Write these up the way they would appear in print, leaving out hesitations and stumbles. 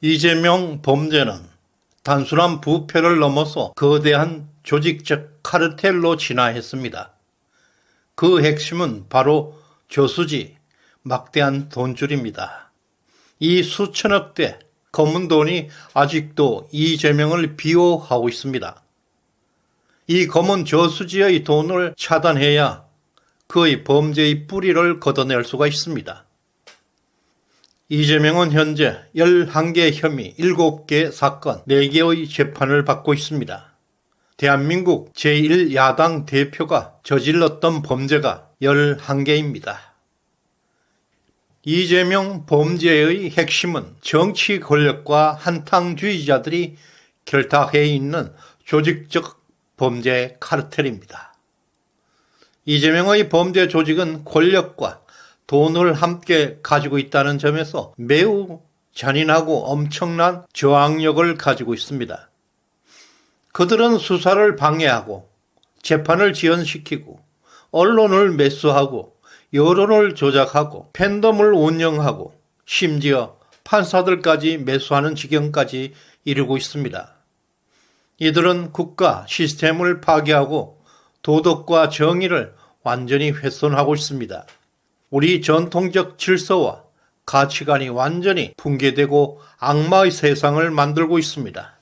이재명 범죄는 단순한 부패를 넘어서 거대한 조직적 카르텔로 진화했습니다. 그 핵심은 바로 저수지, 막대한 돈줄입니다. 이 수천억대 검은 돈이 아직도 이재명을 비호하고 있습니다. 이 검은 저수지의 돈을 차단해야 그의 범죄의 뿌리를 걷어낼 수가 있습니다. 이재명은 현재 11개 혐의 7개 사건 4개의 재판을 받고 있습니다. 대한민국 제1야당 대표가 저질렀던 범죄가 11개입니다. 이재명 범죄의 핵심은 정치 권력과 한탕주의자들이 결탁해 있는 조직적 범죄 카르텔입니다. 이재명의 범죄 조직은 권력과 돈을 함께 가지고 있다는 점에서 매우 잔인하고 엄청난 저항력을 가지고 있습니다. 그들은 수사를 방해하고 재판을 지연시키고 언론을 매수하고 여론을 조작하고 팬덤을 운영하고 심지어 판사들까지 매수하는 지경까지 이르고 있습니다. 이들은 국가 시스템을 파괴하고 도덕과 정의를 완전히 훼손하고 있습니다. 우리 전통적 질서와 가치관이 완전히 붕괴되고 악마의 세상을 만들고 있습니다.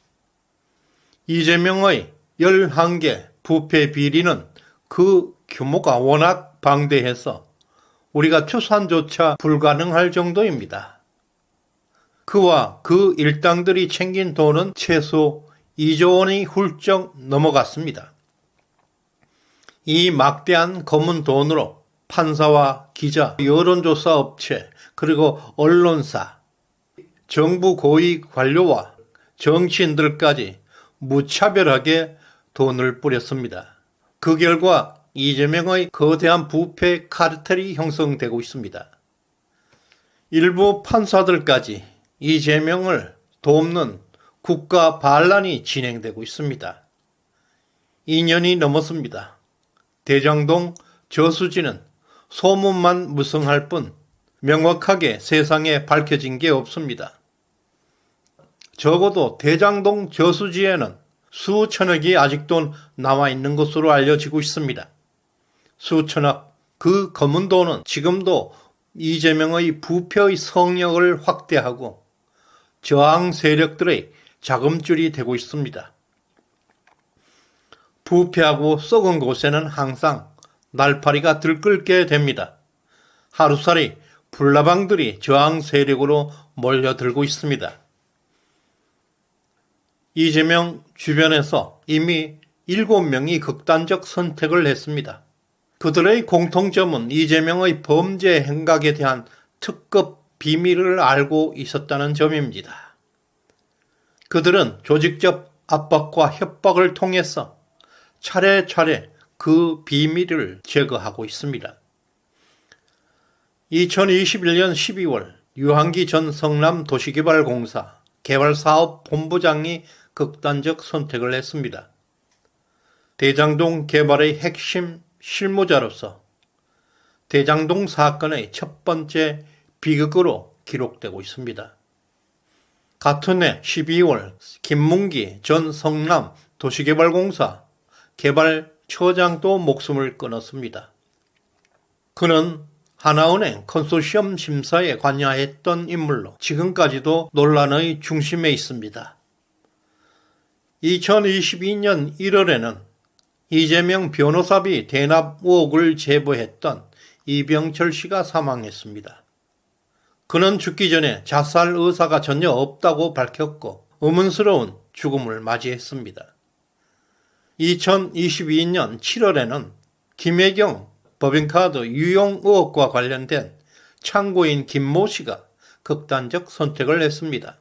이재명의 11개 부패 비리는 그 규모가 워낙 방대해서 우리가 추산조차 불가능할 정도입니다. 그와 그 일당들이 챙긴 돈은 최소 2조 원이 훌쩍 넘어갔습니다. 이 막대한 검은 돈으로 판사와 기자, 여론조사 업체, 그리고 언론사, 정부 고위 관료와 정치인들까지 무차별하게 돈을 뿌렸습니다. 그 결과 이재명의 거대한 부패 카르텔이 형성되고 있습니다. 일부 판사들까지 이재명을 돕는 국가 반란이 진행되고 있습니다. 2년이 넘었습니다. 대장동 저수지는 소문만 무성할 뿐 명확하게 세상에 밝혀진 게 없습니다. 적어도 대장동 저수지에는 수천억이 아직도 남아있는 것으로 알려지고 있습니다. 수천억, 그 검은 돈은 지금도 이재명의 부패의 성역을 확대하고 저항 세력들의 자금줄이 되고 있습니다. 부패하고 썩은 곳에는 항상 날파리가 들끓게 됩니다. 하루살이 불나방들이 저항 세력으로 몰려들고 있습니다. 이재명 주변에서 이미 7명이 극단적 선택을 했습니다. 그들의 공통점은 이재명의 범죄 행각에 대한 특급 비밀을 알고 있었다는 점입니다. 그들은 조직적 압박과 협박을 통해서 차례차례 그 비밀을 제거하고 있습니다. 2021년 12월 유한기 전 성남도시개발공사 개발사업본부장이 극단적 선택을 했습니다. 대장동 개발의 핵심 실무자로서 대장동 사건의 첫 번째 비극으로 기록되고 있습니다. 같은 해 12월 김문기 전 성남도시개발공사 개발처장도 목숨을 끊었습니다. 그는 하나은행 컨소시엄 심사에 관여했던 인물로 지금까지도 논란의 중심에 있습니다. 2022년 1월에는 이재명 변호사비 대납 의혹을 제보했던 이병철 씨가 사망했습니다. 그는 죽기 전에 자살 의사가 전혀 없다고 밝혔고 의문스러운 죽음을 맞이했습니다. 2022년 7월에는 김혜경 법인카드 유용 의혹과 관련된 참고인 김모 씨가 극단적 선택을 했습니다.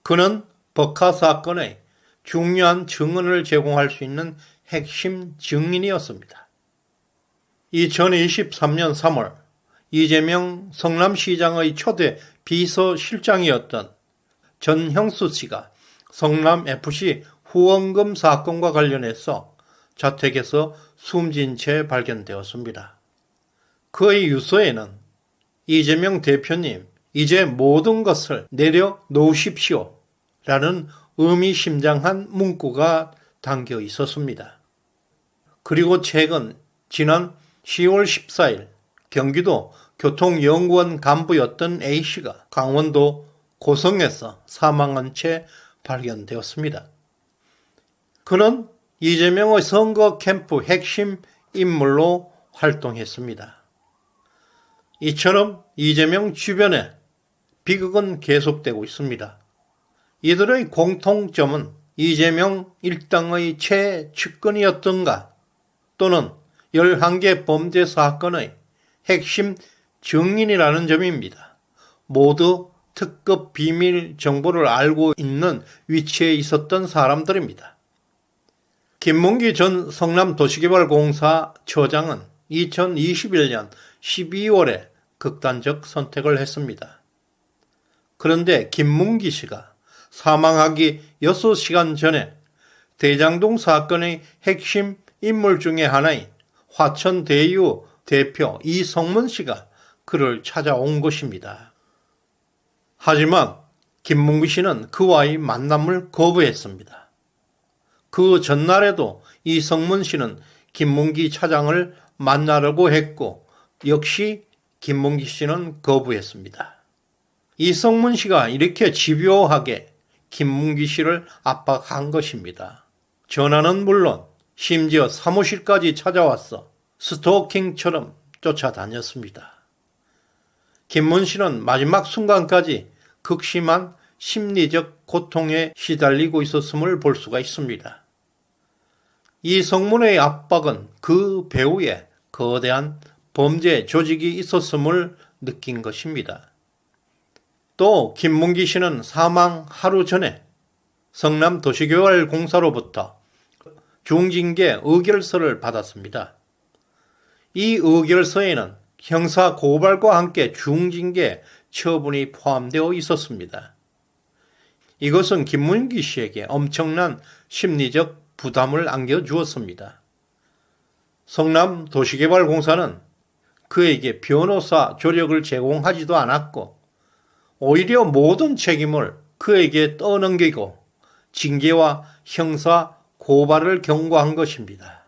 그는 버카 사건의 중요한 증언을 제공할 수 있는 핵심 증인이었습니다. 2023년 3월 이재명 성남시장의 초대 비서실장이었던 전형수 씨가 성남FC 후원금 사건과 관련해서 자택에서 숨진 채 발견되었습니다. 그의 유서에는 이재명 대표님 이제 모든 것을 내려놓으십시오 라는 의미심장한 문구가 담겨 있었습니다. 그리고 최근 지난 10월 14일 경기도 교통연구원 간부였던 A씨가 강원도 고성에서 사망한 채 발견되었습니다. 그는 이재명의 선거 캠프 핵심 인물로 활동했습니다. 이처럼 이재명 주변에 비극은 계속되고 있습니다. 이들의 공통점은 이재명 일당의 최측근이었던가 또는 11개 범죄 사건의 핵심 증인이라는 점입니다. 모두 특급 비밀 정보를 알고 있는 위치에 있었던 사람들입니다. 김문기 전 성남도시개발공사 처장은 2021년 12월에 극단적 선택을 했습니다. 그런데 김문기 씨가 사망하기 6시간 전에 대장동 사건의 핵심 인물 중에 하나인 화천대유 대표 이성문 씨가 그를 찾아온 것입니다. 하지만 김문기 씨는 그와의 만남을 거부했습니다. 그 전날에도 이성문 씨는 김문기 차장을 만나려고 했고 역시 김문기 씨는 거부했습니다. 이성문 씨가 이렇게 집요하게 김문기 씨를 압박한 것입니다. 전화는 물론 심지어 사무실까지 찾아와서 스토킹처럼 쫓아다녔습니다. 김문 씨는 마지막 순간까지 극심한 심리적 고통에 시달리고 있었음을 볼 수가 있습니다. 이성문의 압박은 그 배후에 거대한 범죄 조직이 있었음을 느낀 것입니다. 또 김문기 씨는 사망 하루 전에 성남도시개발공사로부터 중징계 의결서를 받았습니다. 이 의결서에는 형사 고발과 함께 중징계 처분이 포함되어 있었습니다. 이것은 김문기 씨에게 엄청난 심리적 부담을 안겨주었습니다. 성남도시개발공사는 그에게 변호사 조력을 제공하지도 않았고 오히려 모든 책임을 그에게 떠넘기고 징계와 형사 고발을 경고한 것입니다.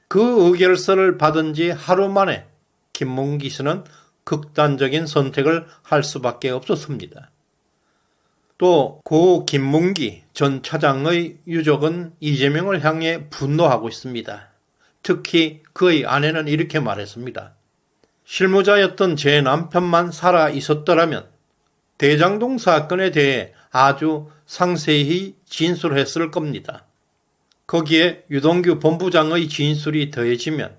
그 의결서를 받은 지 하루 만에 김문기 씨는 극단적인 선택을 할 수밖에 없었습니다. 또 고 김문기 전 차장의 유족은 이재명을 향해 분노하고 있습니다. 특히 그의 아내는 이렇게 말했습니다. 실무자였던 제 남편만 살아 있었더라면 대장동 사건에 대해 아주 상세히 진술했을 겁니다. 거기에 유동규 본부장의 진술이 더해지면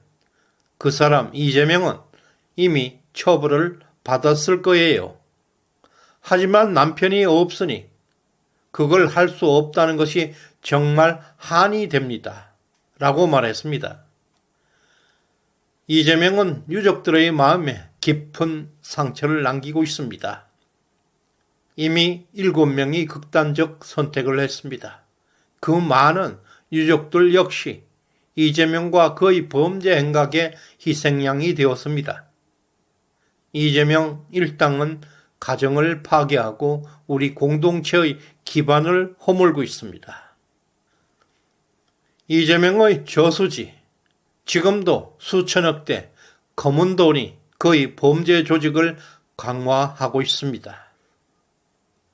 그 사람 이재명은 이미 처벌을 받았을 거예요. 하지만 남편이 없으니 그걸 할 수 없다는 것이 정말 한이 됩니다. 라고 말했습니다. 이재명은 유족들의 마음에 깊은 상처를 남기고 있습니다. 이미 7명이 극단적 선택을 했습니다. 그 많은 유족들 역시 이재명과 그의 범죄 행각의 희생양이 되었습니다. 이재명 일당은 가정을 파괴하고 우리 공동체의 기반을 허물고 있습니다. 이재명의 저수지, 지금도 수천억대 검은 돈이 그의 범죄 조직을 강화하고 있습니다.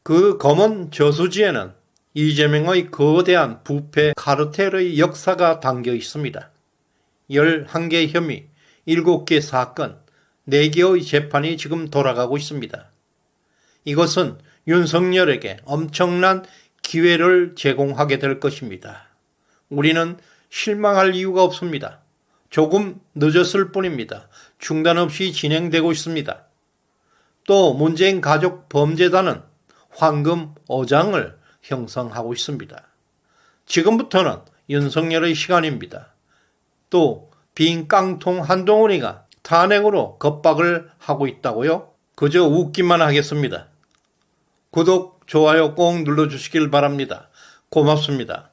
그 검은 저수지에는 이재명의 거대한 부패 카르텔의 역사가 담겨 있습니다. 11개 혐의, 7개 사건, 4개의 재판이 지금 돌아가고 있습니다. 이것은 윤석열에게 엄청난 기회를 제공하게 될 것입니다. 우리는 실망할 이유가 없습니다. 조금 늦었을 뿐입니다. 중단 없이 진행되고 있습니다. 또 문재인 가족 범죄단은 황금 5장을 형성하고 있습니다. 지금부터는 윤석열의 시간입니다. 또 빈 깡통 한동훈이가 탄핵으로 겁박을 하고 있다고요? 그저 웃기만 하겠습니다. 구독, 좋아요 꼭 눌러주시길 바랍니다. 고맙습니다.